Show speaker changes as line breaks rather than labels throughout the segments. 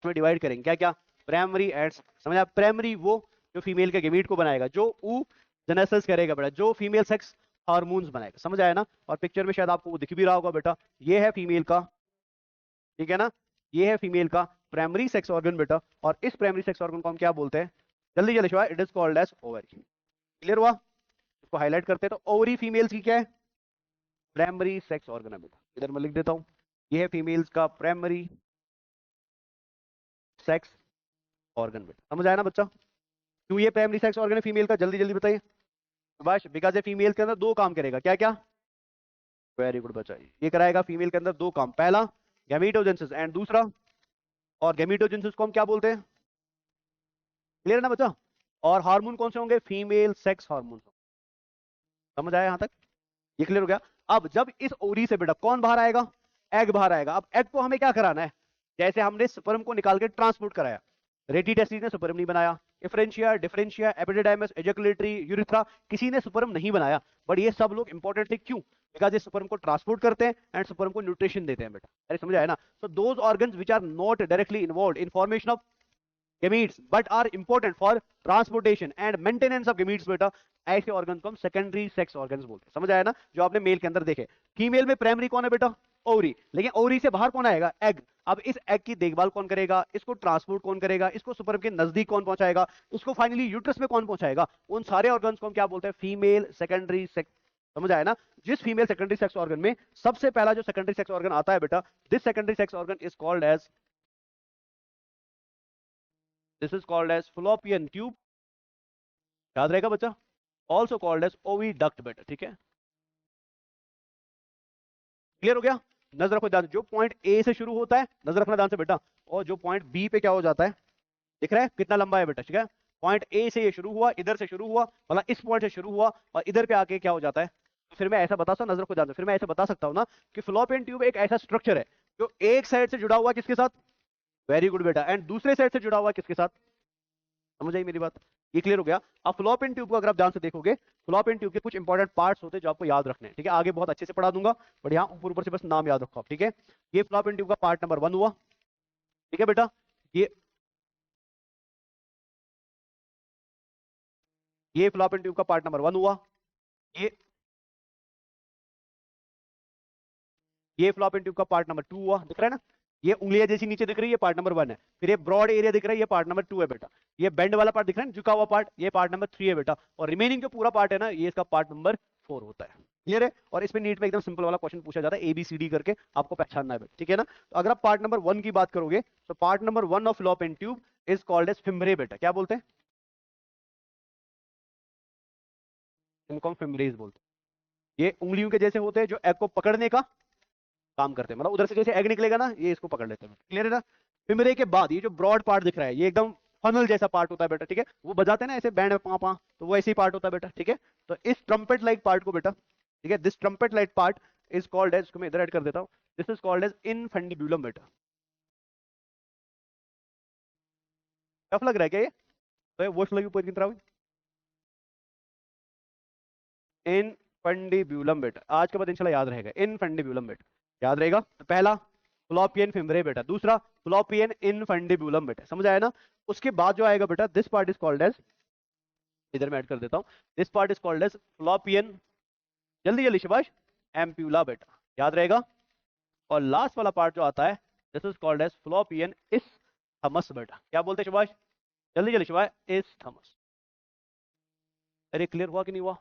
में डिवाइड करेंगे, क्या क्या, प्राइमरी एंड, समझ आया, प्राइमरी वो जो फीमेल के गेमीट को बनाएगा, जो ऊ जेनेसिस करेगा बेटा, जो फीमेल सेक्स हार्मोन्स बनाएगा, समझ आया ना। और पिक्चर में शायद आपको वो दिख भी रहा होगा बेटा, ये है फीमेल का, ठीक है ना, ये है फीमेल का प्राइमरी सेक्स ऑर्गन बेटा, और इस प्राइमरी सेक्स ऑर्गन को हम क्या बोलते हैं, जल्दी जल्दी शिवा, it is called as ovary. Clear हुआ, इसको हाईलाइट करते हैं। तो ओवरी फीमेल्स की क्या है, प्राइमरी सेक्स ऑर्गन है बेटा, इधर मैं लिख देता हूं, ये है फीमेल्स का प्राइमरी सेक्स ऑर्गन बेटा, समझ आया ना बच्चा। क्यों ये प्राइमरी सेक्स ऑर्गन है फीमेल का, जल्दी जल्दी बताइए। बस बिकॉज ये फीमेल के अंदर दो काम करेगा, क्या क्या, वेरी गुड बच्चा, ये कराएगा फीमेल के अंदर दो काम, पहला गैमीटोजेनेसिस एंड दूसरा, और गैमीटोजेनेसिस को हम क्या बोलते हैं, क्लियर है ना बच्चा। और हार्मोन कौन से होंगे, फीमेल सेक्स हार्मोन, समझ आया यहां तक, ये क्लियर हो गया। अब जब इस ओरी से बेटा कौन बाहर आएगा, एग बाहर आएगा। अब एग को हमें क्या कराना है, जैसे हमने स्पर्म को निकाल के ट्रांसपोर्ट कराया, रेटी टेस्टिस ने स्पर्म नहीं बनाया, इफ्रेंशिया, डिफरेंशिया, एपिडिडाइमस, एजैकुलेटरी, यूरिथ्रा, किसी ने स्पर्म नहीं बनाया, बट ये सब लोग इंपॉर्टेंट थे, क्यों, बिकॉज ये स्पर्म को ट्रांसपोर्ट करते हैं एंड स्पर्म को न्यूट्रिशन देते हैं बेटा, अरे समझ आया ना। So those organs which are not directly involved in formation of gametes but are important for transportation and maintenance of gametes बेटा, ऐसे ऑर्गन को हम सेकेंडरी सेक्स ऑर्गन्स बोलते हैं, समझ आया ना। जो आपने मेल के अंदर देखे, फीमेल में प्राइमरी कौन है बेटा, ओवरी, लेकिन ओवरी से बाहर कौन आएगा, एग। अब इस एग की देखभाल कौन करेगा, इसको ट्रांसपोर्ट कौन करेगा, इसको स्पर्म के नजदीक कौन पहुंचाएगा, इसको फाइनली यूट्रस में कौन पहुंचाएगा, उन सारे ऑर्गन्स को हम क्या बोलते हैं, फीमेल सेकेंडरी सेक्स, समझ आया ना। जिस फीमेल सेकेंडरी सेक्स ऑर्गन में सबसे पहला जो सेकेंडरी सेक्स ऑर्गन आता है बेटा, this secondary sex organ is called as, this is called as fallopian tube, याद रहेगा बच्चा, ऑल्सो कॉल्ड एज ओविडक्ट बेटा, ठीक है, क्लियर हो गया। नजर रखो ध्यान से, जो पॉइंट ए से शुरू होता है, नजर रखना ध्यान से बेटा, और जो पॉइंट बी पे क्या हो जाता है, दिख रहा है कितना लंबा है बेटा, ठीक है। पॉइंट ए से ये शुरू हुआ, इधर से शुरू हुआ, मतलब इस पॉइंट से शुरू हुआ और इधर पे आके क्या हो जाता है, तो फिर मैं ऐसा बता सकता, नजर रखो ध्यान से, फिर मैं ऐसा बता सकता हूं ना कि फ्लोपियन ट्यूब एक ऐसा स्ट्रक्चर है जो एक साइड से जुड़ा हुआ है किसके साथ, वेरी गुड बेटा, एंड दूसरे साइड से जुड़ा हुआ है किसके साथ, समझ आई मेरी बात, ये क्लियर हो गया। अब फ्लोपियन ट्यूब को अगर आप ध्यान से देखोगे, फ्लोपियन ट्यूब के कुछ इंपॉर्टेंट पार्ट्स होते हैं जो आपको याद रखने हैं, ठीक है, आगे बहुत अच्छे से पढ़ा दूंगा, बट यहाँ ऊपर ऊपर से बस नाम याद रखो आप, ठीक है। ये फ्लोपियन ट्यूब का पार्ट नंबर 1 हुआ, ठीक है बेटा, ये ये फ्लोपियन ट्यूब का पार्ट नंबर 1 हुआ, ये ये फ्लोपियन ट्यूब का पार्ट नंबर 2 हुआ, दिख रहा है ना, ये उंगलियां जैसी नीचे दिख रही है, ये पार्ट नंबर 1 है। फिर ये ब्रॉड एरिया दिख रहा है, ये पार्ट नंबर 2 है बेटा। ये बेंड वाला पार्ट दिख रहा है ना, झुका हुआ पार्ट, ये पार्ट नंबर 3 है बेटा। और रिमेनिंग जो पूरा पार्ट है ना, ये इसका पार्ट नंबर 4 होता है, क्लियर है। और इसमें नीट में एकदम सिंपल वाला क्वेश्चन पूछा जाता है, ABCD करके आपको पहचानना है बेटा, ठीक है ना। तो अगर आप पार्ट नंबर 1 की बात करोगे, तो part number 1 of fallopian tube is called as fimbriae बेटा, क्या बोलते हैं, इनको हम फिम्बरेज बोलते हैं। ये उंगलियों के जैसे होते हैं जो एग को पकड़ने का काम करते हैं, मतलब उधर से जैसे एग निकलेगा ना, ये इसको पकड़ लेते हैं, क्लियर है ना। फिमरे के बाद ये जो ब्रॉड पार्ट दिख रहा है, ये एकदम फनल जैसा पार्ट होता है बेटा, ठीक है, वो बजाते हैं ना ऐसे बैंड में पा पा, तो वो ऐसे ही पार्ट होता है बेटा, ठीक है। तो इस ट्रम्पेट लाइक पार्ट को बेटा, ठीक है, this trumpet like part is called as, इसको मैं इधर ऐड कर देता हूं, this is called as infundibulum बेटा। टफ लग रहा है क्या ये, तो वो लगी ऊपर की तरफ, इनफंडिबुलम बेटा, आज के बाद इंशाल्लाह याद रहेगा, इनफंडिबुलम बेटा, याद रहेगा। तो पहला फ्लोपियन फिमरे बेटा, दूसरा फ्लोपियन इनफंडिबुलम बेटा, समझ आया ना। उसके बाद जो आएगा बेटा, this part is called as, इधर मैं ऐड कर देता हूं, this part is called as fallopian, जल्दी जल्दी शिवाश, एम्प्यूला बेटा, याद रहेगा। और लास्ट वाला पार्ट जो आता है, this is called as fallopian isthmus बेटा, क्या बोलते हैं शिवाश, जल्दी जल्दी शिवाश, इस थमस। अरे क्लियर हुआ कि नहीं हुआ।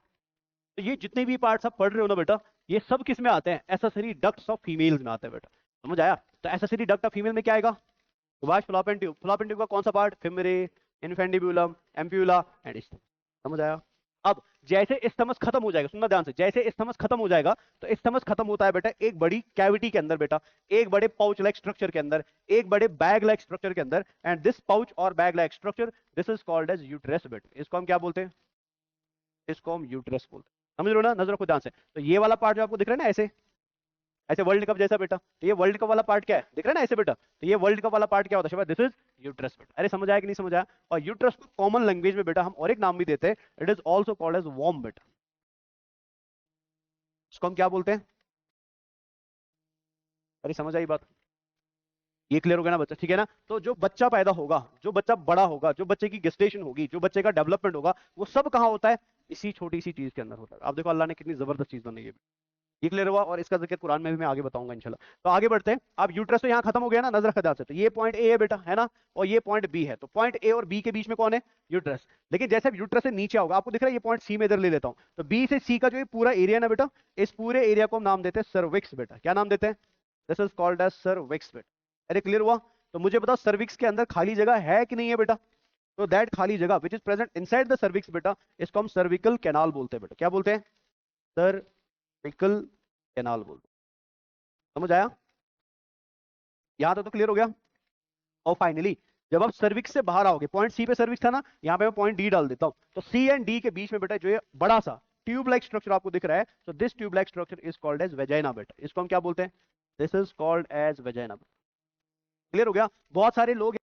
तो ये जितने भी पार्ट्स आप पढ़ रहे हो ना बेटा, ये सब किस में आते हैं, एसेसरी डक्ट्स ऑफ फीमेल्स में आते हैं बेटा, समझ आया। तो एसेसरी डक्ट ऑफ फीमेल में क्या आएगा, Subhash, fallopian tube, fallopian tube का कौन सा part, fimbriae, infundibulum, ampulla and isthmus, समझ आया। अब जैसे इस्थमस खत्म हो जाएगा, सुनना ध्यान से, जैसे इस्थमस खत्म हो जाएगा, तो इस्थमस खत्म होता है बेटा एक बड़ी कैविटी के अंदर बेटा, एक बड़े पाउच लाइक स्ट्रक्चर के अंदर, एक बड़े बैग लाइक स्ट्रक्चर के अंदर, एंड दिस पाउच और bag like structure, this is called as uterus बेटा, इसको हम क्या बोलते हैं, इसको हम यूट्रस बोलते हैं, समझ लो ना, नजर रखो ध्यान से। तो ये वाला पार्ट जो आपको दिख रहा है ना ऐसे, ऐसे वर्ल्ड कप जैसा बेटा, तो ये वर्ल्ड कप वाला पार्ट क्या है, दिख रहा है ना ऐसे बेटा, तो ये वर्ल्ड कप वाला पार्ट क्या होता है, दिस इज यूट्रस बेटा। अरे समझ आया कि नहीं समझ आया। और यूट्रस को कॉमन लैंग्वेज में बेटा हम और एक नाम भी देते हैं, it is also called as वॉर्म बेटा, इसको हम क्या बोलते हैं, अरे समझ आई बात। ये क्लियर हो गया ना बच्चा, ठीक है ना। तो जो बच्चा पैदा होगा, जो बच्चा बड़ा होगा, जो बच्चे की गेस्टेशन होगी, जो बच्चे का डेवलपमेंट होगा, वो सब कहाँ होता है, इसी छोटी सी चीज के अंदर होता है। आप देखो अल्लाह ने कितनी जबरदस्त चीज बनाई है। ये क्लियर हुआ, और इसका जिक्र कुरान में भी मैं आगे बताऊंगा इंशाल्लाह। तो आगे बढ़ते हैं। अब यूट्रस तो यहाँ खत्म हो गया ना, नजर रखा ध्यान से। तो ये पॉइंट ए है बेटा, है ना, और ये पॉइंट बी है। तो पॉइंट ए और बी के बीच में कौन है, यूट्रस। लेकिन जैसे अब यूट्रस से नीचे आओगे, आपको दिख रहा है ये पॉइंट सी में इधर ले लेता हूं। तो बी से सी का जो ये पूरा एरिया ना बेटा, इस पूरे एरिया को हम नाम देते हैं सर्विक्स बेटा। क्या नाम देते हैं, this is called as cervix बेटा। अरे क्लियर हुआ। तो मुझे बताओ सर्विक्स के अंदर खाली जगह है कि नहीं है बेटा। तो दैट खाली जगह which is present inside the cervix बेटा, इसको हम सर्विकल कैनाल बोलते हैं बेटा। क्या बोलते हैं, सर्विकल कैनाल बोलते हैं। समझ आया, यहां तक तो क्लियर हो गया। और फाइनली जब आप सर्विक्स से बाहर आओगे, पॉइंट सी पे सर्विक्स था ना, यहां पे मैं पॉइंट डी डाल देता हूं। तो सी एंड डी के बीच में बेटा जो ये बड़ा सा ट्यूब लाइक स्ट्रक्चर आपको दिख रहा है, तो this tube like structure is called as vagina बेटा। इसको हम क्या बोलते हैं, this is called as vagina. Clear हो गया। बहुत सारे लोग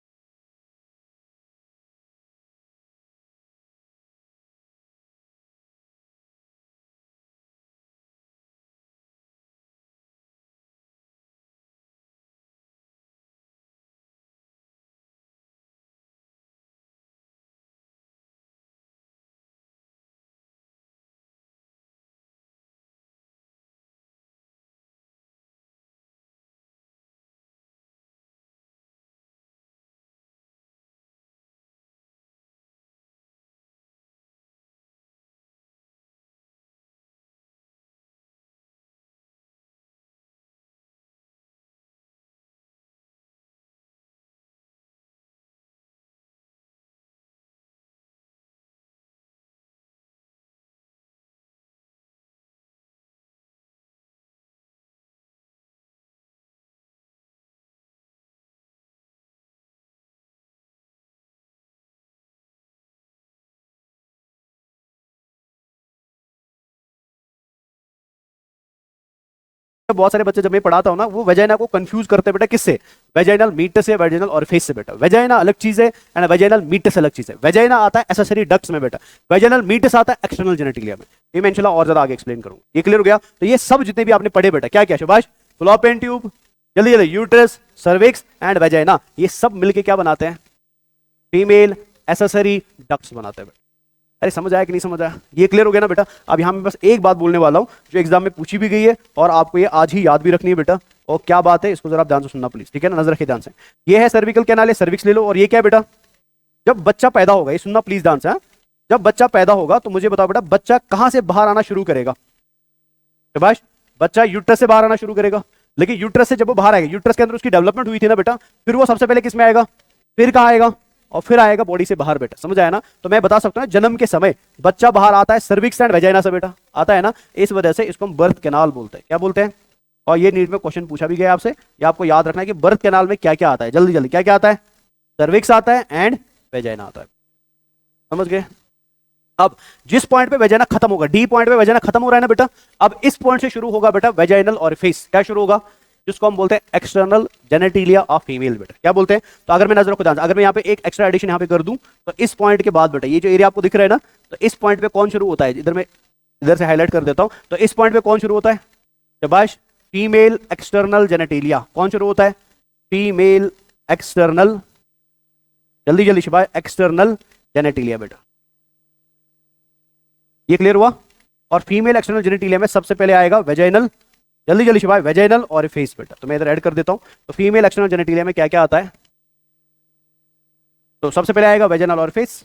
बहुत सारे बच्चे जब मैं पढ़ाता हूं ना, वो वेजाइना को कंफ्यूज करते हैं बेटा किससे, वेजाइनल मीट से, वेजाइनल ऑरिफिस से बेटा। वेजाइना अलग चीज है एंड वेजाइनल मीट अलग चीज है। वेजाइना आता है एसेसरी डक्ट्स में बेटा, वेजाइनल मीट आता है एक्सटर्नल जेनेटिलिया में। ये मैं इंशाल्लाह और ज्यादा आगे एक्सप्लेन करूंगा। ये क्लियर हो गया। तो ये सब जितने भी आपने पढ़े बेटा, क्या क्या सुभाष, फ्लोपियन ट्यूब, जल्दी जल्दी, यूट्रस, सर्विक्स एंड वेजाइना, ये सब मिलके क्या बनाते हैं, फीमेल एसेसरी डक्ट्स बनाते हैं। अरे समझ आया कि नहीं समझ आया, ये क्लियर हो गया ना बेटा। अब यहां मैं बस एक बात बोलने वाला हूं जो एग्जाम में पूछी भी गई है और आपको ये आज ही याद भी रखनी है बेटा। और क्या बात है, इसको जरा आप ध्यान से सुनना प्लीज, ठीक है ना, नजर रखिए ध्यान से। ये है सर्विकल कैनाल है, सर्विक्स ले लो। और ये क्या है बेटा, जब बच्चा पैदा होगा, ये सुनना प्लीज ध्यान से, जब बच्चा पैदा होगा तो मुझे बताओ बेटा, बच्चा कहां से बाहर आना शुरू करेगा, सुभाष, बच्चा यूट्रस से बाहर आना शुरू करेगा। लेकिन यूट्रस से जब वो बाहर आएगा, यूट्रस के अंदर उसकी डेवलपमेंट हुई थी ना बेटा, फिर वो सबसे पहले किस में आएगा, फिर कहां आएगा, और फिर आएगा बॉडी से बाहर बेटा। समझ आया ना। तो मैं बता सकता हूं जन्म के समय बच्चा बाहर आता है सर्विक्स एंड वेजाइना से बेटा, आता है ना, इस वजह से इसको हम बर्थ कैनाल बोलते हैं। क्या बोलते हैं, और ये नीट में क्वेश्चन पूछा भी गया आपसे, ये आपको याद रखना है कि बर्थ कैनाल में क्या क्या आता है। जल्दी जल्दी, क्या क्या आता है, सर्विक्स आता है एंड वेजाइना आता है। समझ गए। अब जिस पॉइंट पे वेजाइना खत्म होगा, डी पॉइंट पे वेजाइना खत्म हो रहा है ना बेटा, अब इस पॉइंट से शुरू होगा बेटा वेजाइनल ऑरिफिस। क्या शुरू होगा, जिसको हम बोलते हैं एक्सटर्नल जेनेटिलिया ऑफ फीमेल बेटा। क्या बोलते हैं, तो अगर मैं नजर रखो ध्यान से, अगर मैं यहाँ पे एक एक्स्ट्रा एडिशन यहाँ पे कर दूं, तो इस पॉइंट के बाद बेटा ये जो एरिया आपको दिख रहा है ना, तो इस पॉइंट पे कौन शुरू होता है, इधर मैं इधर से हाईलाइट कर देता हूं। तो इस पॉइंट पे कौन शुरू होता है, शाबाश, फीमेल एक्सटर्नल जेनेटिलिया। कौन शुरू होता है, फीमेल एक्सटर्नल, जल्दी जल्दी शाबाश, एक्सटर्नल जेनेटिलिया बेटा। ये क्लियर हुआ। और फीमेल एक्सटर्नल जेनेटिलिया में सबसे पहले आएगा वेजाइनल, जल्दी जल्दी शिवाय, वेजाइनल ऑरिफिस बेटा। तो मैं इधर ऐड कर देता हूं। तो फीमेल एक्सटर्नल जेनेटिलिया में क्या क्या आता है, तो सबसे पहले आएगा वेजाइनल ऑरिफिस,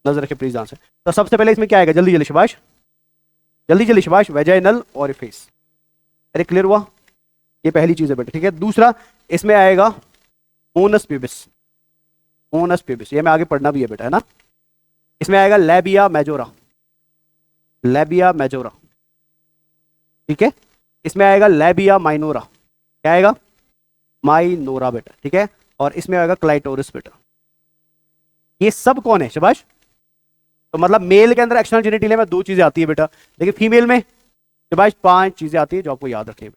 नजर रखिए प्लीज ध्यान से। तो सबसे पहले इसमें क्या आएगा, जल्दी जल्दी शिवाश, जल्दी जल्दी शिवाश, वेजाइनल ऑरिफिस। अरे क्लियर हुआ, ये पहली चीज है बेटा, ठीक है। दूसरा इसमें आएगा ओनस प्यूबिस, ओनस प्यूबिस, ये मैं आगे पढ़ना भी है बेटा, है ना। इसमें आएगा लैबिया मेजोरा, लैबिया मेजोरा, ठीक है। इसमें आएगा लैबिया माइनोरा, क्या आएगा, माइनोरा बेटा, ठीक है। और इसमें आएगा क्लाइटोरिस बेटा। ये सब कौन है शाबाश, तो मतलब मेल के अंदर एक्सटर्नल जेनिटिलिया में 2 चीजें आती है बेटा, लेकिन फीमेल में शाबाश 5 चीजें आती है जो आपको याद रखिए।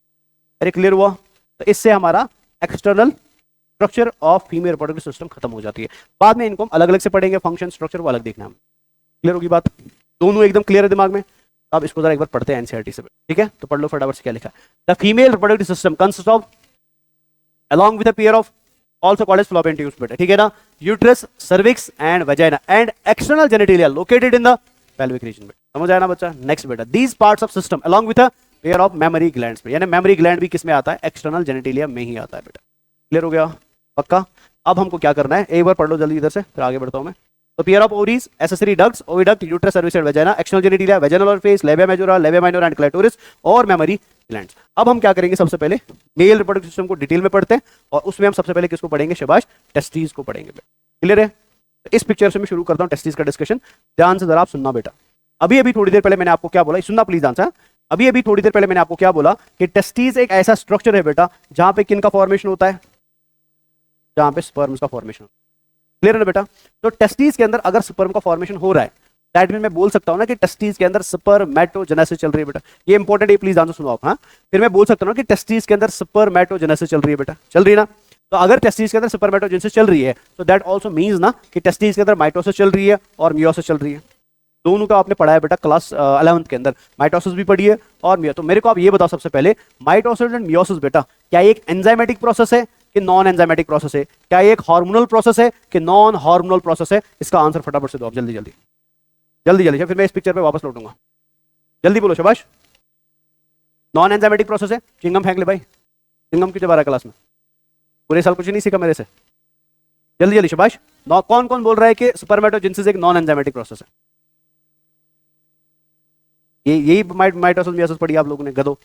अरे क्लियर हुआ। तो इससे हमारा external structure of female reproductive system खत्म हो जाती है। बाद में इनको हम अलग अलग से पढ़ेंगे, फंक्शन स्ट्रक्चर वो अलग देखना है। क्लियर होगी बात। दोनों एकदम क्लियर है दिमाग में? अब इसको जरा एक बार पढ़ते हैं एनसीईआरटी से, ठीक है? तो पढ़ लो फटाफट से क्या लिखा है। The female reproductive system consist of along with a pair of also called as fallopian tubes बेटा, ठीक है ना? Uterus, cervix and vagina and external genitalia located in the pelvic region. बेटा समझ आया ना बच्चा? नेक्स्ट बेटा, these parts of system along with a pair of mammary glands, यानी मेमरी ग्लैंड भी किस में आता है? एक्सटर्नल जेनिटलिया में ही आता है बेटा। क्लियर हो गया? पक्का? अब हमको क्या करना है, एक बार पढ़ लो जल्दी इधर से, फिर आगे बढ़ता हूं मैं। तो pair of ovaries, accessory ducts, oviduct, uterus, cervix and vagina, external genitalia, vaginal orifice, labia majora, लेबिया minor and clitoris और मेमरी ग्लैंड्स। अब हम क्या करेंगे, सबसे पहले मेल रिप्रोडक्टिव सिस्टम को डिटेल में पढ़ते हैं और उसमें हम सबसे पहले किसको पढ़ेंगे? शाबाश, टेस्टिस को पढ़ेंगे। क्लियर है? तो इस पिक्चर से मैं शुरू करता हूं टेस्टिस का डिस्कशन। ध्यान से जरा आप सुनना बेटा। अभी अभी थोड़ी देर पहले मैंने आपको क्या बोला, सुनना प्लीज आंसर। अभी अभी थोड़ी देर पहले मैंने आपको क्या बोला कि टेस्टिस एक ऐसा स्ट्रक्चर है बेटा जहां पे किन का फॉर्मेशन होता है? जहां पे स्पर्म्स का फॉर्मेशन। क्लियर है ना बेटा? तो टेस्टिस के अंदर अगर स्पर्म का फॉर्मेशन हो रहा है, दैट मीन मैं बोल सकता हूं ना कि टेस्टिस के अंदर स्पर्मेटोजेनेसिस चल रही है बेटा। ये इंपॉर्टेंट है, प्लीज आंसर सुनो आप। हाँ, फिर मैं बोल सकता हूं ना कि टेस्टिस के अंदर स्पर्मेटोजेनेसिस चल रही है बेटा। चल रही है ना? तो अगर टेस्टिस के अंदर स्पर्मेटोजेनेसिस चल रही है तो दैट आल्सो मींस ना कि टेस्टिस के अंदर माइटोसिस चल रही है और मियोसिस चल रही है। दोनों का आपने पढ़ा है बेटा क्लास 11th के अंदर, माइटोसिस भी पढ़ी है और मियो। तो मेरे को आप ये बताओ सबसे पहले, माइटोसिस एंड मियोसिस बेटा क्या एक एंजाइमेटिक प्रोसेस है कि नॉन एंजाइमेटिक प्रोसेस है? क्या एक हार्मोनल प्रोसेस है कि नॉन हार्मोनल प्रोसेस है? इसका आंसर फटाफट से दो आप, जल्दी जल्दी जल्दी जल्दी, फिर मैं इस पिक्चर पे वापस लौटूंगा। जल्दी बोलो शाबाश। नॉन एंजाइमेटिक प्रोसेस है? चिंगम फेंक ले भाई, चिंगम क्यों चबा रहा है क्लास में? पूरे साल कुछ नहीं सीखा मेरे से? जल्दी जल्दी शाबाश। कौन कौन बोल रहा है कि स्पर्मेटोजेनेसिस एक नॉन एंजाइमेटिक प्रोसेस है? यही माइटोसिस मियोसिस पढ़ी आप लोगों ने, गधो।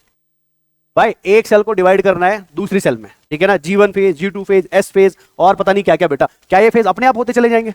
भाई एक सेल को डिवाइड करना है दूसरी सेल में, ठीक है ना? G1 phase, G2 phase, S phase और पता नहीं क्या क्या बेटा। क्या ये फेज अपने आप होते चले जाएंगे?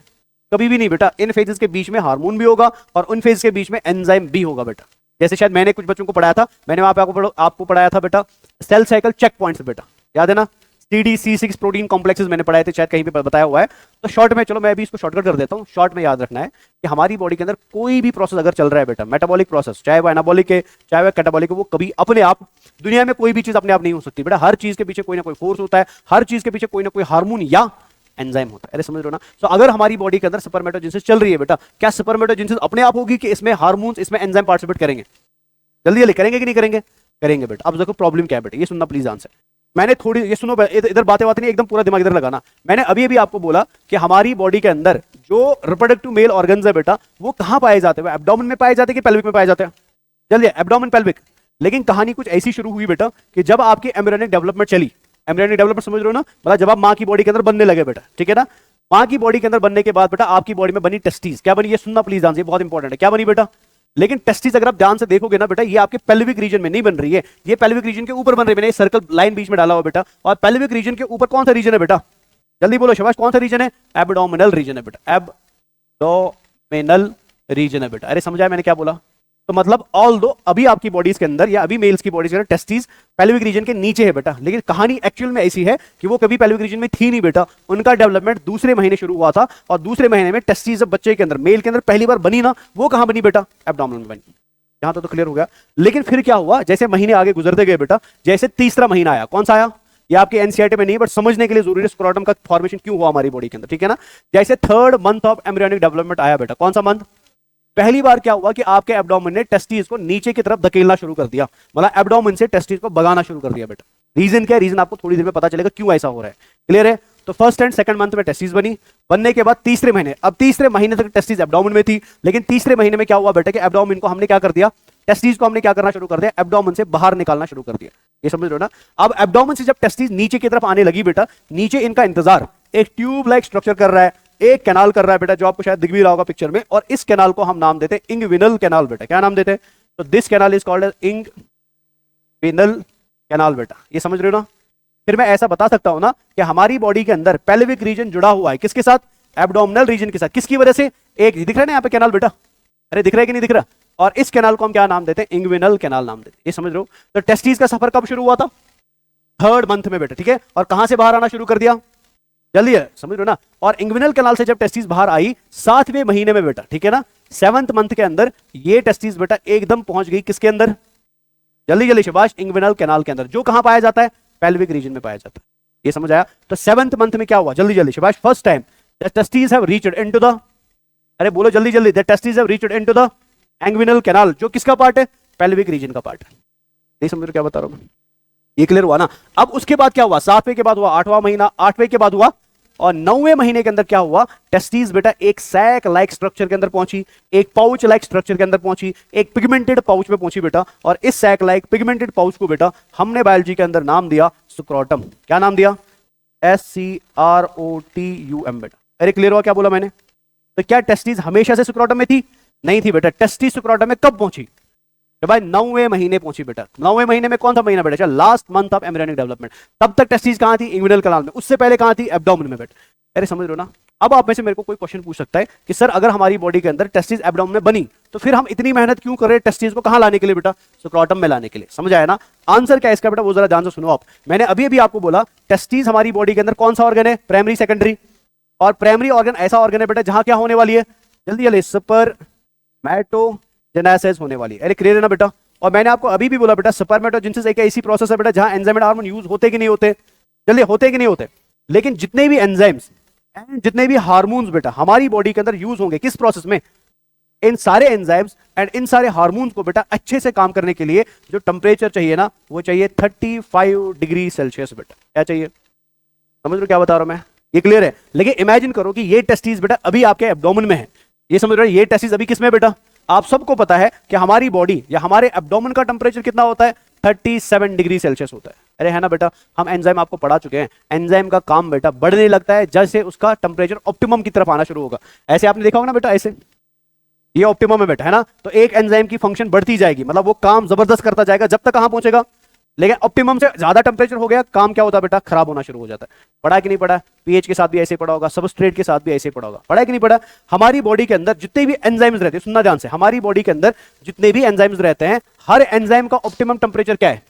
कभी भी नहीं बेटा। इन फेजेस के बीच में हार्मोन भी होगा और उन फेज के बीच में एंजाइम भी होगा बेटा। जैसे शायद मैंने कुछ बच्चों को पढ़ाया था, मैंने वहां पे आपको पढ़ाया था बेटा सेल साइकिल चेक पॉइंट्स बेटा, याद है ना? CD, C6 प्रोटीन कॉम्प्लेक्सेस मैंने पढ़ाए थे, शायद कहीं पे बताया हुआ है। तो शॉर्ट में, चलो मैं अभी इसको शॉर्टकट कर देता हूं। शॉर्ट में याद रखना है कि हमारी बॉडी के अंदर कोई भी प्रोसेस अगर चल रहा है बेटा, मेटाबॉलिक प्रोसेस, चाहे वो एनाबॉलिक है चाहे वो कैटाबॉलिक है, वो कभी अपने आप, दुनिया में कोई भी चीज अपने आप नहीं हो सकती बेटा। हर चीज के पीछे कोई ना कोई फोर्स होता है, हर चीज के पीछे कोई ना कोई हार्मोन या एंजाइम होता है। अरे समझ रहे हो ना? तो अगर हमारी बॉडी के अंदर स्पर्मेटोजेनेसिस चल रही है बेटा, क्या स्पर्मेटोजेनेसिस अपने आप होगी कि इसमें हार्मोन्स, इसमें एंजाइम पार्टिसिपेट करेंगे? जल्दी जल्दी करेंगे कि नहीं करेंगे? करेंगे बेटा। अब देखो प्रॉब्लम क्या है बेटा, ये सुनना प्लीज आंसर। मैंने थोड़ी, ये सुनो इधर बातें नहीं, एकदम पूरा दिमाग इधर लगाना। मैंने अभी अभी आपको बोला कि हमारी बॉडी के अंदर जो रिप्रोडक्टिव मेल ऑर्गन्स है बेटा, वो कहां पाए जाते हैं? एब्डोमेन में पाए जाते हैं कि पेल्विक में पाए जाते हैं? जल्दी, एब्डोमेन, पेल्विक। लेकिन कहानी कुछ ऐसी शुरू हुई बेटा कि जब आपकी एम्ब्रियोनिक डेवलपमेंट चली, एम्ब्रियोनिक डेवलपमेंट समझ रहे हो ना? मतलब जब आप मां की बॉडी के अंदर बनने लगे बेटा, ठीक है ना? मां की बॉडी के अंदर बनने के बाद बेटा आपकी बॉडी में बनी टेस्टिस। क्या बनी? ये सुनना प्लीज आंसर, बहुत इंपॉर्टेंट है। क्या बनी बेटा? लेकिन टेस्टिस अगर आप ध्यान से देखोगे ना बेटा, ये आपके पेल्विक रीजन में नहीं बन रही है, ये पेल्विक रीजन के ऊपर बन रही है। मैंने सर्कल लाइन बीच में डाला हुआ बेटा, और पेल्विक रीजन के ऊपर कौन सा रीजन है बेटा? जल्दी बोलो शाबाश, कौन सा रीजन है? एब्डोमिनल रीजन है बेटा, एब्डोमिनल रीजन है बेटा। अरे समझाया मैंने क्या बोला? तो मतलब ऑल दो अभी आपकी बॉडीज के अंदर या अभी मेल्स की बॉडीज के अंदर टेस्टिस पेल्विक रीजन के नीचे है बेटा, लेकिन कहानी एक्चुअल में ऐसी है कि वो कभी पेल्विक रीजन में थी नहीं बेटा। उनका डेवलपमेंट दूसरे महीने शुरू हुआ था और दूसरे महीने में टेस्टिस जब बच्चे के अंदर, मेल के अंदर पहली बार बनी ना, वो कहां बनी बेटा? एब्डोमेन में बनी। यहां तो क्लियर हो गया। लेकिन फिर क्या हुआ, जैसे महीने आगे गुजरते गए बेटा, जैसे तीसरा महीना आया, कौन सा आया? ये आपके एनसीईआरटी में नहीं, बट समझने के लिए जरूरी है स्क्रोटम का फॉर्मेशन क्यों हुआ हमारी बॉडी के अंदर, ठीक है ना? जैसे third month of embryonic development आया बेटा, कौन सा मंथ? पहली बार क्या हुआ कि आपके एब्डोमेन ने टेस्टिस को नीचे की तरफ धकेलना शुरू कर दिया, मतलब एब्डोमेन से टेस्टिस को भगाना शुरू कर दिया बेटा। रीजन क्या है? रीजन आपको थोड़ी देर में पता चलेगा क्यों ऐसा हो रहा है। क्लियर है? तो फर्स्ट एंड सेकंड मंथ में टेस्टिस बनी, बनने के बाद तीसरे महीने, अब तीसरे महीने तक टेस्टिस एब्डोमेन में थी, लेकिन तीसरे महीने में क्या हुआ बेटा कि एब्डोमेन को हमने क्या कर दिया, टेस्टिस को हमने क्या करना शुरू कर दिया, एब्डोमेन से बाहर निकालना शुरू कर दिया। ये समझ रहे हो ना? अब एब्डोमेन से जब टेस्टिस नीचे की तरफ आने लगी बेटा, नीचे इनका इंतजार एक ट्यूब लाइक स्ट्रक्चर कर रहा है, एक कैनाल कर रहा है बेटा, जो आपको शायद दिख भी रहा होगा पिक्चर में, और इस कैनाल को हम नाम देते हैं इंगविनल कैनाल बेटा। क्या नाम देते हैं? तो this canal is called as inguinal canal बेटा। ये समझ रहे हो ना? फिर मैं ऐसा बता सकता हूं ना कि हमारी बॉडी के अंदर पेल्विक रीजन जुड़ा हुआ है किसके साथ? एब्डोमिनल रीजन के साथ। किसकी वजह से? एक दिख रहा है ना यहाँ पे कैनाल बेटा, अरे दिख रहा है कि नहीं दिख रहा? और इस कैनाल को हम क्या नाम देते हैं? इंगविनल कैनाल नाम देते हैं। ये समझ रहे हो? तो टेस्टिस का सफर कब शुरू हुआ था? थर्ड मंथ में बेटा, ठीक है? और कहां से बाहर आना शुरू कर दिया? जल्दी है, समझ रहे हो ना? और इंगविनल कैनाल से जब टेस्टिस बाहर आई 7वें महीने में बेटा, ठीक है ना, 7th मंथ के अंदर ये टेस्टिस बेटा एकदम पहुंच गई किसके अंदर? जल्दी जल्दी शाबाश, इंगविनल कैनाल के अंदर, जो कहां पाया जाता है? पेल्विक रीजन में पाया जाता है। ये समझ आया? तो 7th मंथ में क्या हुआ? जल्दी जल्दी शाबाश, first time the testis have reached into the, अरे बोलो जल्दी जल्दी, the testis have reached into the inguinal canal, जो किसका पार्ट है, पेल्विक रीजन का पार्ट है। नहीं समझ रहे क्या बता रहा हूं मैं? ये क्लियर हुआ ना? अब उसके बाद क्या हुआ, 7वें के बाद हुआ 8वां महीना, 8वें के बाद हुआ और 9वें महीने के अंदर क्या हुआ, टेस्टिस बेटा एक सैक लाइक स्ट्रक्चर के अंदर पहुंची, एक पाउच लाइक स्ट्रक्चर के अंदर पहुंची, एक पिगमेंटेड पाउच में पहुंची बेटा, और इस सैक लाइक पिगमेंटेड पाउच को बेटा हमने बायोलॉजी के अंदर नाम दिया स्क्रोटम। क्या नाम दिया, SCROTUM बेटा। अरे क्लियर हुआ क्या बोला मैंने? तो क्या टेस्टिस हमेशा से स्क्रोटम में थी? नहीं थी बेटा। टेस्टिस स्क्रोटम में कब पहुंची? तो भाई 9वें महीने पहुंची बेटा। 9वें महीने में कौन सा महीना बेटा, last month of embryonic development. तब तक टेस्टिस कहां थी, इंग्विनल कैनाल में। उससे पहले कहां थी, एब्डोमेन में बेटा। अरे समझ रहे हो ना? अब आप में से मेरे को कोई क्वेश्चन पूछ सकता है कि सर अगर हमारी बॉडी के अंदर टेस्टिस एब्डोमेन में बनी तो फिर हम इतनी मेहनत क्यों कर रहे हैं टेस्टिस को कहां लाने के लिए बेटा, स्क्रोटम में लाने के लिए। समझ आया ना? आंसर क्या है इसका बेटा, वो जरा ध्यान से सुनो आप। मैंने अभी अभी आपको बोला टेस्टिस हमारी बॉडी के अंदर कौन सा ऑर्गन है, प्राइमरी सेकेंडरी। और प्राइमरी ऑर्गन ऐसा ऑर्गन है बेटा जहां क्या होने वाली है, जल्दी जल्दी, स्पर्मेटोजेनेसिस होने वाली है। अरे क्लियर है ना बेटा? और मैंने आपको अभी भी बोला बेटा स्पर्मेटोजेनेसिस एक ऐसी प्रोसेस है बेटा जहां एंजाइम एंड हार्मोन यूज होते कि नहीं होते, जल्दी होते कि नहीं होते। लेकिन जितने भी एंजाइम्स एंड जितने भी हार्मोन्स बेटा हमारी बॉडी के अंदर यूज होंगे किस प्रोसेस में, इन सारे एंजाइम्स एंड इन सारे हार्मोन्स को बेटा अच्छे से काम करने के लिए जो टेम्परेचर चाहिए ना, वो चाहिए 35 डिग्री सेल्सियस बेटा। क्या चाहिए, समझ लो क्या बता रहा हूं मैं? ये क्लियर है? लेकिन इमेजिन करो कि ये टेस्टिस बेटा अभी आपके एब्डोमेन में है। ये समझ रहे हो, ये टेस्टिस अभी किसमें बेटा, आप सबको पता है कि हमारी बॉडी या हमारे एब्डोमेन का टेम्परेचर कितना होता है, 37 डिग्री सेल्सियस होता है। अरे है ना बेटा? हम एंजाइम आपको पढ़ा चुके हैं, एंजाइम का काम बेटा बढ़ने लगता है जैसे उसका टेम्परेचर ऑप्टिमम की तरफ आना शुरू होगा। ऐसे आपने देखा होगा ना बेटा, ऐसे ये ऑप्टिमम है बेटा, है ना? तो एक एंजाइम की फंक्शन बढ़ती जाएगी, मतलब वो काम जबरदस्त करता जाएगा जब तक कहां पहुंचेगा, लेकिन ऑप्टिमम से ज्यादा टेम्परेचर हो गया, काम क्या होता है बेटा, खराब होना शुरू हो जाता है। पढ़ा कि नहीं पढ़ा? पीएच के साथ भी ऐसे पढ़ा होगा, सबस्ट्रेट के साथ भी ऐसे पढ़ा होगा। पढ़ा कि नहीं पढ़ा? हमारी बॉडी के अंदर जितने भी एंजाइम्स रहते हैं, सुनना ध्यान से, हमारी बॉडी के अंदर जितने भी एंजाइम्स रहते हैं, हर एंजाइम का ऑप्टिमम टेम्परेचर क्या है,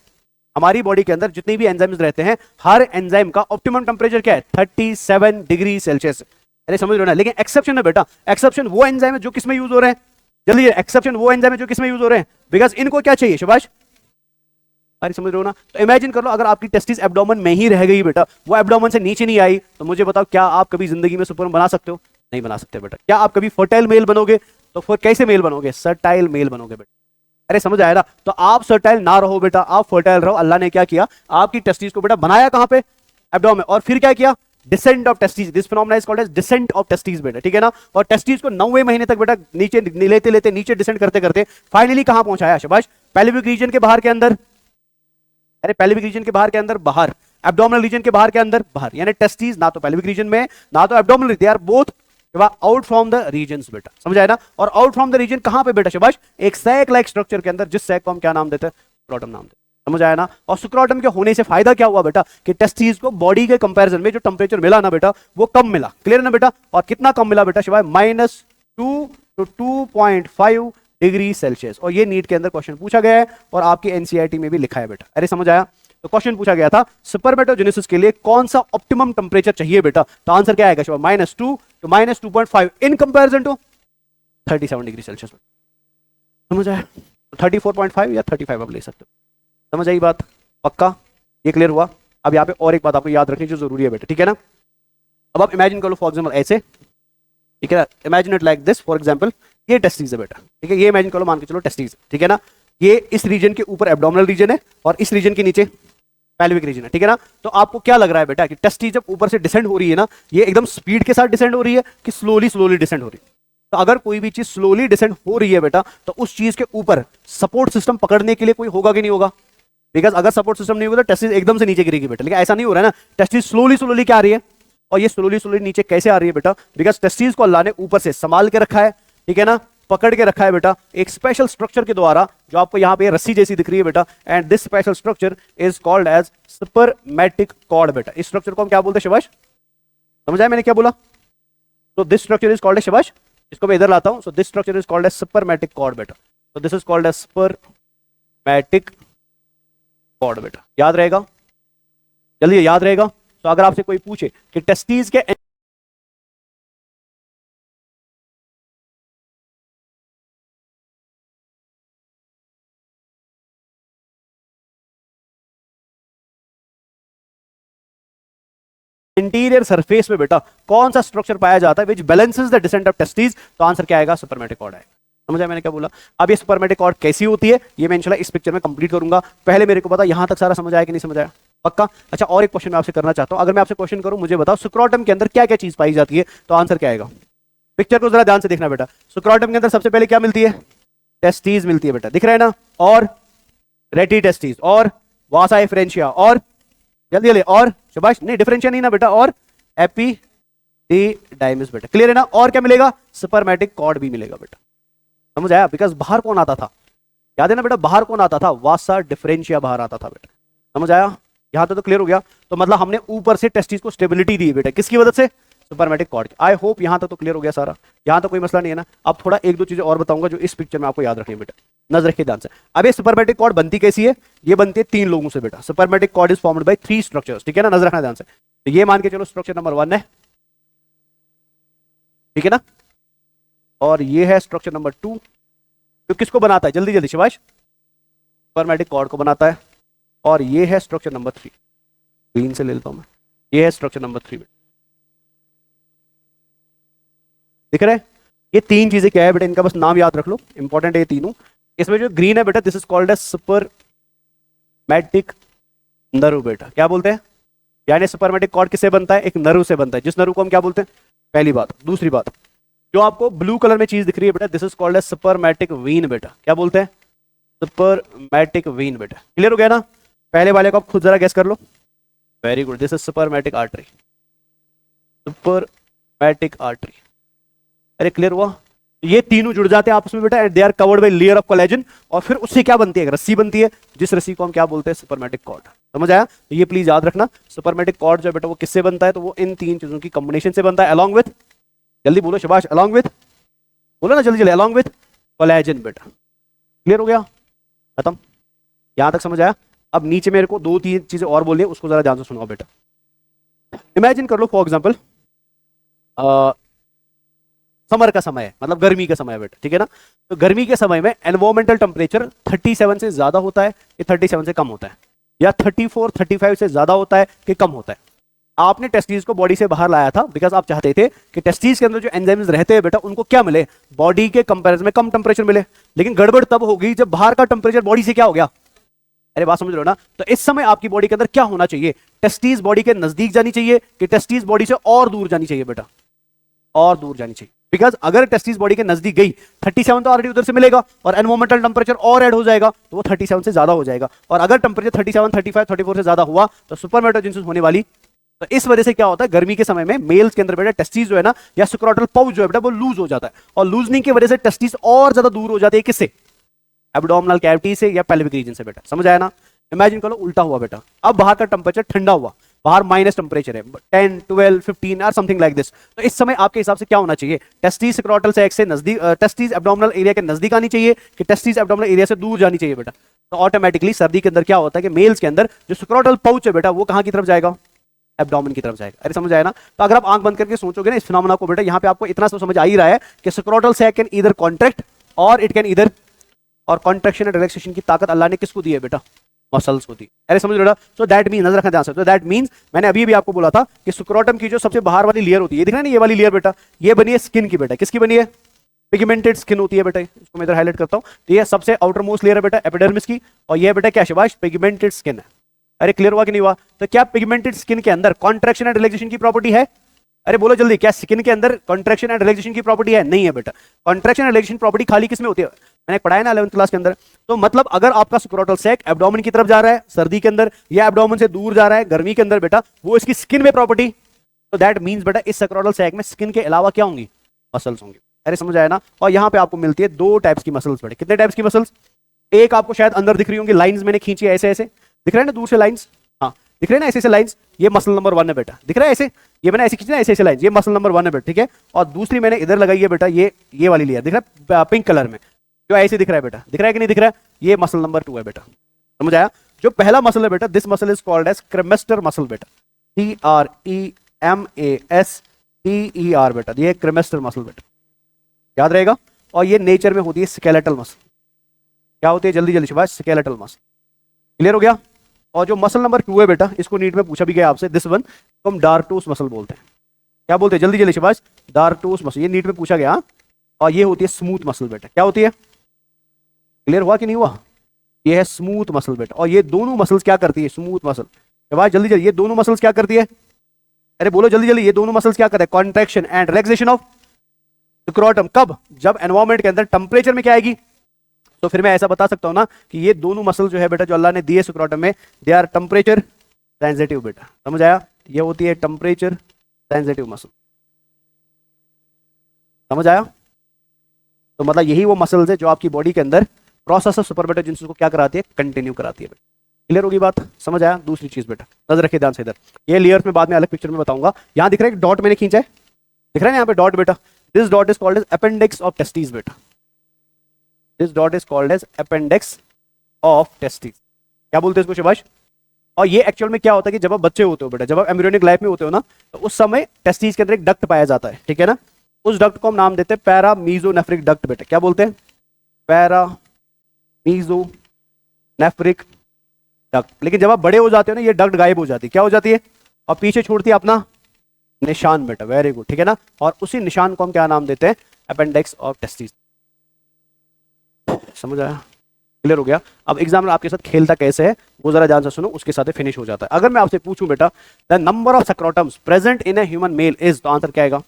हमारी बॉडी के अंदर जितने भी एंजाइम्स रहते हैं, हर एंजाइम का ऑप्टिमम टेम्परेचर क्या है, 37 डिग्री सेल्सियस। अरे समझ लो ना? लेकिन एक्सेप्शन है बेटा, एक्सेप्शन वो एंजाइम है जो किसमें यूज हो रहे हैं, जल्दी, एक्सेप्शन वो एंजाइम है जो किसमें यूज हो रहे हैं, बिकॉज इनको क्या चाहिए शाबाश। अरे समझ रहे हो ना? तो इमेजिन कर लो अगर आपकी टेस्टिस एब्डोमेन में ही रह गई बेटा, वो एब्डोमेन से नीचे नहीं आई, तो मुझे बताओ क्या आप कभी जिंदगी में सुपरमैन बना सकते हो? नहीं बना सकते बेटा। क्या आप कभी फर्टाइल मेल बनोगे? तो फिर कैसे मेल बनोगे, सर्टाइल मेल बनोगे बेटा। अरे समझ आया ना? तो आप सर्टाइल ना रहो बेटा, आप फर्टाइल रहो। अल्लाह ने क्या किया, आपकी टेस्टिस को बेटा बनाया कहां पे, एब्डोमेन, और फिर क्या किया, descent of testis. This phenomena is called as descent of testis बेटा, ठीक है ना? और टेस्टिस को 9वें महीने तक बेटा नीचे लेते लेते नीचे डिसेंट करते करते फाइनली कहां पहुंचाया शाबाश, पेल्विक रीजन के बाहर के अंदर। अरे पेल्विक रीजन के बाहर के अंदर बाहर, एब्डोमिनल रीजन के बाहर के अंदर बाहर, यानी टेस्टिस ना तो पेल्विक रीजन में ना तो abdominal, they are both out from the regions बेटा। समझ आया ना? और आउट फ्रॉम द रीजन कहां पे बेटा शाबाश, एक सैक लाइक स्ट्रक्चर के अंदर, जिस सैक को हम क्या नाम देते हैं, स्क्रोटम नाम देते हैं। समझ आया ना? और स्क्रोटम के होने से फायदा क्या हुआ बेटा, कि टेस्टिस को बॉडी के कंपैरिजन में जो टेम्परेचर मिला ना बेटा, वो कम मिला। क्लियर है ना बेटा? और कितना कम मिला बेटा शाबाश, -2 to 2.5 डिग्री सेल्सियस। और ये नीट के अंदर क्वेश्चन पूछा गया है और आपकी एनसीईआरटी में भी लिखा है बेटा। अरे समझ आया? तो क्वेश्चन पूछा गया था स्पर्मेटोजेनेसिस के लिए कौन सा ऑप्टिमम टेम्परेचर चाहिए बेटा, तो आंसर क्या आएगा शाबाश, -2 to -2.5 in comparison to 37 degree Celsius. समझ आया? 34.5 या 35 आप ले सकते हो। समझ आई बात? पक्का? ये क्लियर हुआ? अब यहाँ पे और एक बात आपको याद रखनी जो जरूरी है बेटा, ठीक है ना? अब आप इमेजिन कर लो फॉर एग्जाम्पल ऐसे, ठीक है ना? Imagine it like this, for example ये टेस्टिस है बेटा, ठीक है? ये इमेजिन कर लो, मान के चलो टेस्टिस, ठीक है ना? ये इस रीजन के ऊपर एब्डोमिनल रीजन है और इस रीजन के नीचे पेल्विक रीजन है, ठीक है ना? तो आपको क्या लग रहा है बेटा कि टेस्टिस जब ऊपर से डिसेंड हो रही है ना, ये एकदम स्पीड के साथ डिसेंड हो रही है कि स्लोली स्लोली डिसेंड हो रही है? तो अगर कोई भी चीज स्लोली डिसेंड हो रही है बेटा, तो उस चीज के ऊपर सपोर्ट सिस्टम पकड़ने के लिए कोई होगा कि नहीं होगा? बिकॉज अगर सपोर्ट सिस्टम नहीं होगा तो टेस्टिस एकदम से नीचे गिरेगी बेटा। लेकिन ऐसा नहीं हो रहा है ना, टेस्टिस स्लोली स्लोली क्या आ रही है, और ये स्लोली स्लोली नीचे कैसे आ रही है बेटा, बिकॉज टेस्टिस को अल्लाह ने ऊपर से संभाल के रखा है, ठीक है ना, पकड़ के रखा है बेटा एक स्पेशल स्ट्रक्चर के द्वारा, जो आपको यहां पे रस्सी जैसी दिख रही है बेटा। And this special structure is called as spermatic cord बेटा। इस स्ट्रक्चर को हम क्या बोलते हैं शाबाश? समझ आया मैंने क्या बोला? तो this structure is called as शाबाश, इसको मैं इधर लाता हूं। So this structure is called as spermatic cord बेटा। तो this is called as spermatic cord बेटा। याद रहेगा? जल्दी याद रहेगा? तो अगर आपसे कोई पूछे कि टेस्टिस के इंटीरियर सरफेस में बेटा कौन सा स्ट्रक्चर पाया जाता है which balances the descent of testis, तो आंसर क्या आएगा, स्पर्मेटिक कॉर्ड आएगा। समझ आया मैंने क्या बोला? अब ये सुपरमेटिक कॉर्ड कैसी होती है ये मैं इंशाल्लाह इस पिक्चर में कंप्लीट करूंगा। पहले मेरे को पता यहां तक सारा समझ आया कि नहीं समझ आया? पक्का? अच्छा, और एक क्वेश्चन मैं आपसे करना चाहता हूं। अगर मैं आपसे क्वेश्चन करूं, मुझे बताओ स्क्रोटम के अंदर क्या क्या चीज पाई जाती है, तो आंसर क्या आएगा? पिक्चर को जरा ध्यान से देखना बेटा। स्क्रोटम के अंदर सबसे पहले क्या मिलती है? टेस्टीज मिलती है बेटा, दिख रहा है ना? और रेटी टेस्टीज, और वासा एफरेंशिया, और जल्दी जल्दी, और शाबाश, नहीं डिफरेंशिया नहीं ना बेटा, और एपिडिडाइमिस बेटा, क्लियर है ना? और क्या मिलेगा? सुपरमेटिक कॉर्ड भी मिलेगा बेटा। समझ आया? बिकॉज बाहर कौन आता था, याद है ना बेटा? बाहर कौन आता था? वासा डिफरेंशिया बाहर आता था बेटा। समझ आया? यहां तक तो क्लियर हो गया? तो मतलब हमने ऊपर से टेस्टिस को स्टेबिलिटी दी बेटा, किसकी मदद से? सुपरमेटिक कॉर्ड। आई होप यहां तक तो क्लियर हो गया सारा, यहां तक कोई मसला नहीं है ना? अब थोड़ा एक दो चीजें और बताऊंगा जो इस पिक्चर में आपको याद रखनी है बेटा, नजर रखिए ध्यान से। अब ये सुपरमेटिक कॉर्ड बनती कैसी है? ये बनती है 3 लोगों से बेटा। Spermatic cord is formed by 3 structures, ठीक है ना? नजर रखना ध्यान से। तो ये मान के चलो स्ट्रक्चर नंबर 1 है, ठीक है ना? और ये है स्ट्रक्चर नंबर 2, तो किसको बनाता है? जल्दी जल्दी शिवाश, सुपरमेटिक कॉर्ड को बनाता है। और ये है स्ट्रक्चर नंबर 3, ग्रीन से ले लेता हूं मैं, ये है स्ट्रक्चर नंबर 3 बेटा, दिख रहा है? ये 3 चीजें क्या है बेटा, इनका बस नाम याद रख लो, इंपॉर्टेंट है ये तीनों। इसमें जो ग्रीन है बेटा, this is called as spermatic nerve बेटा। क्या बोलते हैं? यानी सुपरमेटिक कॉर्ड किससे बनता है? एक नर्व से बनता है, जिस नर्व को हम क्या बोलते हैं? पहली बात। दूसरी बात, जो आपको ब्लू कलर में चीज दिख रही है बेटा, this is called as spermatic vein बेटा। क्या बोलते हैं? सुपरमेटिक वीन बेटा। क्लियर हो गया ना? पहले वाले को आप खुद जरा गेस कर लो। Very good, this is spermatic artery, spermatic artery. अरे क्लियर हुआ? ये तीनों जुड़ जाते हैं आपस में बेटा, they are covered by layer of collagen, और फिर उससे क्या बनती है? एक रस्सी बनती है, जिस रस्सी को हम क्या बोलते हैं? सुपरमेटिक कॉर्ड। समझ आया? तो ये प्लीज याद रखना, सुपरमेटिक कॉर्ड जो है बेटा वो किससे बनता है? तो वो इन 3 चीजों की कॉम्बिनेशन से बनता है, अलॉन्ग विथ, जल्दी बोलो शबाश, अलॉन्ग विथ, बोलो ना जल्दी जल्दी, अलॉन्ग विथ कोलेजन बेटा। क्लियर हो गया? खत्म? यहां तक समझ आया? अब नीचे मेरे को 2-3 चीजें और बोलिए, उसको जरा ध्यान से सुनाओ बेटा। इमेजिन कर लो फॉर एग्जाम्पल समर का समय है, मतलब गर्मी का समय है बेटा, ठीक है ना? तो गर्मी के समय में एनवायरमेंटल टेम्परेचर 37 से ज्यादा होता है कि 37 से कम होता है, या 34-35 से ज्यादा होता है कि कम होता है? आपने टेस्टिस को बॉडी से बाहर लाया था बिकॉज आप चाहते थे कि टेस्टिस के अंदर जो एंजाइम्स रहते हैं बेटा उनको क्या मिले? बॉडी के कंपैरिजन में कम टेम्परेचर मिले। लेकिन गड़बड़ तब होगी जब बाहर का टेम्परेचर बॉडी से क्या हो गया? अरे बात समझ रहे हो ना? तो इस समय आपकी बॉडी के अंदर क्या होना चाहिए? टेस्टिस बॉडी के नजदीक जानी चाहिए कि टेस्टिस बॉडी से और दूर जानी चाहिए बेटा? और दूर जानी चाहिए, बिकॉज अगर टेस्टिस बॉडी के नजदीक गई 37 तो ऑलरेडी उधर से मिलेगा, और एनवायरमेंटल टेम्परेचर और ऐड हो जाएगा तो वो 37 से ज्यादा हो जाएगा। और अगर टेम्परेचर 37, 35, 34 से ज्यादा हुआ तो सुपरमेटोजेनेसिस होने वाली। तो इस वजह से क्या होता है? गर्मी के समय में मेल्स के अंदर बेटा टेस्टिस जो है ना, या सुक्रोटल पाउच जो है बेटा वो लूज हो जाता है, और लूजनिंग की वजह से टेस्टिस और ज्यादा दूर हो जाते हैं। किससे? एब्डोमिनल कैविटी से या पेल्विक रीजन से बेटा। समझ आया ना? इमेजिन करो उल्टा हुआ बेटा, अब बाहर का टेम्परेचर ठंडा हुआ, बाहर माइनस टेम्परेचर है 10, 12, 15 और समथिंग लाइक दिस। तो इस समय आपके हिसाब से क्या होना चाहिए? टेस्टिस सक्रोटल सैक से नजदीक, टेस्टिस एब्डोमिनल एरिया के नजदीक आनी चाहिए कि टेस्टिस एब्डोमिनल एरिया से दूर जानी चाहिए बेटा? तो ऑटोमेटिकली सर्दी के अंदर क्या होता है कि मेल्स के अंदर जो सक्रोटल पाउच है बेटा वो कहां की तरफ जाएगा? एब्डोमेन की तरफ जाएगा। अरे समझ आया ना? तो अगर आप आंख बंद करके सोचोगे ना इस फिनोमेना को बेटा, यहां पे आपको इतना तो समझ आ ही रहा है कि सक्रोटल सैक कैन ईदर कॉन्ट्रैक्ट और इट कैन ईदर, और कॉन्ट्रैक्शन एंड रिलैक्सेशन की ताकत अल्लाह ने किसको दी है बेटा? मसल्स को दी। अरे समझ रहे हो? सो दैट मीन, नजर रखना ध्यान से, तो दैट मींस मैंने अभी भी आपको बोला था कि सुक्रोटम की जो सबसे बाहर वाली लेयर होती है, दिख रहा है ना ये वाली लेयर बेटा, ये बनी है स्किन की बेटा। किसकी बनी है? पिगमेंटेड स्किन होती है बेटा, इसको मैं इधर हाईलाइट करता हूं। तो ये सबसे आउटर मोस्ट लेयर है बेटा एपिडर्मिस की, और ये बेटा क्या शबाश? पिगमेंटेड स्किन है। अरे क्लियर हुआ कि नहीं हुआ? तो क्या पिगमेंटेड स्किन के अंदर कॉन्ट्रैक्शन एंड रिलैक्सेशन की प्रॉपर्टी है? अरे बोलो जल्दी, क्या स्किन के अंदर कॉन्ट्रैक्शन एंड रिलैक्सेशन की प्रॉपर्टी है? नहीं है बेटा। कॉन्ट्रैक्शन एंड रिलैक्सेशन प्रॉपर्टी खाली किसमें होती है? मैंने पढ़ाया ना 11th क्लास के अंदर। तो मतलब अगर आपका सुक्रोटल सैक एब्डोमेन की तरफ जा रहा है सर्दी के अंदर, या एब्डोमेन से दूर जा रहा है गर्मी के अंदर बेटा, वो इसकी स्किन में प्रॉपर्टी। तो दैट मींस बेटा इस सुक्रोटल सैक में स्किन के अलावा क्या होंगी? मसल्स होंगी। अरे समझ आया ना? और यहां पे आपको मिलती है 2 टाइप्स की मसल्स बेटा। कितने टाइप्स की मसल्स? एक आपको शायद अंदर दिख रही होंगी, लाइंस मैंने खींची ऐसे ऐसे, दिख रहा है ना दूर से लाइंस? हाँ दिख रहे हैं ना ऐसे ऐसे लाइंस, ये मसल नंबर 1 है बेटा। दिख रहा है ऐसे? ये मैंने ऐसे खींची ना ऐसे ऐसे लाइंस, ये मसल नंबर 1 है बेटा, ठीक है? और दूसरी मैंने इधर लगाई है बेटा, ये वाली लेयर, दिख रहा है पिंक कलर में, जो ऐसे दिख रहा है बेटा, दिख रहा है कि नहीं दिख रहा है? ये मसल नंबर 2 है बेटा। समझ आया? जो पहला मसल है बेटा, this muscle is called as cremaster muscle बेटा, CREMASTER बेटा, ये क्रेमेस्टर मसल बेटा, याद रहेगा। और ये नेचर में होती है स्केलेटल मसल। क्या होती है? जल्दी जल्दी शाबाश, स्केलेटल मसल। क्लियर हो गया? और जो मसल नंबर 2 है बेटा, इसको नीट में पूछा भी गया आपसे, दिस वन को हम डार्टोस मसल बोलते हैं। क्या बोलते हैं? जल्दी जल्दी शाबाश, डार्टोस मसल। ये नीट में पूछा गया। और ये होती है स्मूथ मसल बेटा। क्या होती है, क्लियर हुआ कि नहीं हुआ? ये है स्मूथ मसल बेटा। और ये दोनों मसल्स क्या करती है, स्मूथ मसल, भाई जल्दी जल्दी, ये दोनों मसल्स क्या करती है, अरे बोलो जल्दी जल्दी, ये दोनों मसल्स क्या करते हैं, contraction and relaxation of scrotum. कब, जब एनवायरमेंट के अंदर टेम्परेचर में क्या आएगी। तो फिर मैं ऐसा बता सकता हूं ना कि ये दोनों मसल जो है बेटा, जो अल्लाह ने दिए स्क्रोटम में, दे आर टेम्परेचर सेंसिटिव बेटा। समझ आया? ये होती है टेम्परेचर सेंसिटिव मसल। समझ आया? तो मतलब यही वो मसल्स है जो आपकी बॉडी के अंदर प्रोसेस ऑफ सुपरमेटोजेनेसिस को क्या कराती है, कंटिन्यू कराती है बेटा। क्लियर होगी बात? समझ आया? दूसरी चीज बेटा, नजर रखिए ध्यान से इधर, ये लेयर्स में बाद में अलग पिक्चर में बताऊंगा। यहां दिख रहा है डॉट मैंने खींचा है, दिख रहा है यहाँ पे डॉट बेटा। This dot is called as appendix of testis बेटा। This dot is called as appendix of testis. क्या बोलते हैं इसको शिवाश? और ये एक्चुअल में क्या होता है कि जब आप बच्चे होते हो बेटा, जब आप एम्ब्रियोनिक लाइफ में होते हो ना, तो उस समय टेस्टिस के अंदर एक डक्ट पाया जाता है, ठीक है ना। उस डक्ट को हम नाम देते हैं पैरामीजोनेफ्रिक डक्ट बेटा। क्या बोलते हैं? पैरामीजोनेफ्रिक डक्ट। लेकिन जब आप बड़े हो जाते हो ना, ये डक्ट गायब हो जाती है। क्या हो जाती है? और पीछे छोड़ती है अपना निशान बेटा। वेरी गुड, ठीक है ना। और उसी निशान को हम क्या नाम देते हैं, अपेंडिक्स ऑफ टेस्टिस। समझ आया? क्लियर हो गया? अब एग्जाम में आपके साथ खेलता कैसे है वो जरा ध्यान से सुनो, उसके साथ फिनिश हो जाता है। अगर मैं आपसे पूछूं बेटा the number of scrotums present in a human male is, तो आंसर क्या आएगा?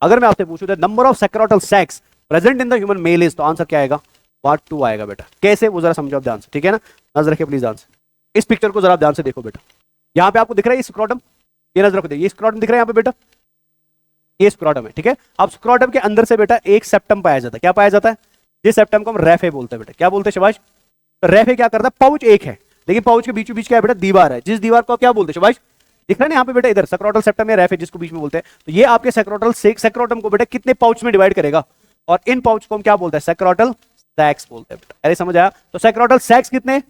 अगर मैं आपसे पूछूं the number of scrotal sacs present in the human male is, तो आंसर क्या आएगा? पार्ट 2 आएगा बेटा। कैसे वो जरा समझो आप ध्यान से, ठीक है ना। नजर रखिए प्लीज ध्यान से, इस पिक्चर को जरा ध्यान से देखो बेटा। यहाँ पे आपको दिख रहा है ये स्क्रोटम, ये नजर रखो, ये स्क्रोटम दिख रहा है यहाँ पे बेटा, ये स्क्रोटम है, ठीक है। अब स्क्रोटम के अंदर से बेटा एक सेप्टम पाया जाता है। क्या पाया जाता है? जिस सेप्टम को हम रेफे बोलते हैं बेटा। क्या बोलते हैं शिवाश? तो रेफे क्या करता है, पाउच एक है, लेकिन पाउच के बीचों बीच क्या है बेटा, दीवार है। जिस दीवार को क्या बोलते हैं शिवाश? दिख रहा है ना यहाँ पे बेटा, इधर सेक्रोटल सेप्टम या रेफे जिसको बीच में बोलते हैं। तो ये आपके सेक्रोटम को बेटा कितने पाउच में डिवाइड करेगा, और इन पाउच को हम क्या बोलते हैं, सेक्रोटल सैक्स बोलते हैं बेटा। अरे समझ आया? तो सेक्रोटल सैक्स कितने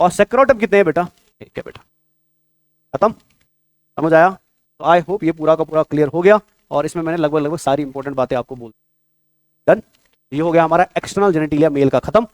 और सेक्रोटम कितने हैं बेटा? ठीक है बेटा, खत्म। समझ आया? तो आई होप ये पूरा का पूरा क्लियर हो गया, और इसमें मैंने लगभग लगभग सारी इंपॉर्टेंट बातें आपको बोल। डन। ये हो गया हमारा एक्सटर्नल जेनेटिलिया मेल का खत्म।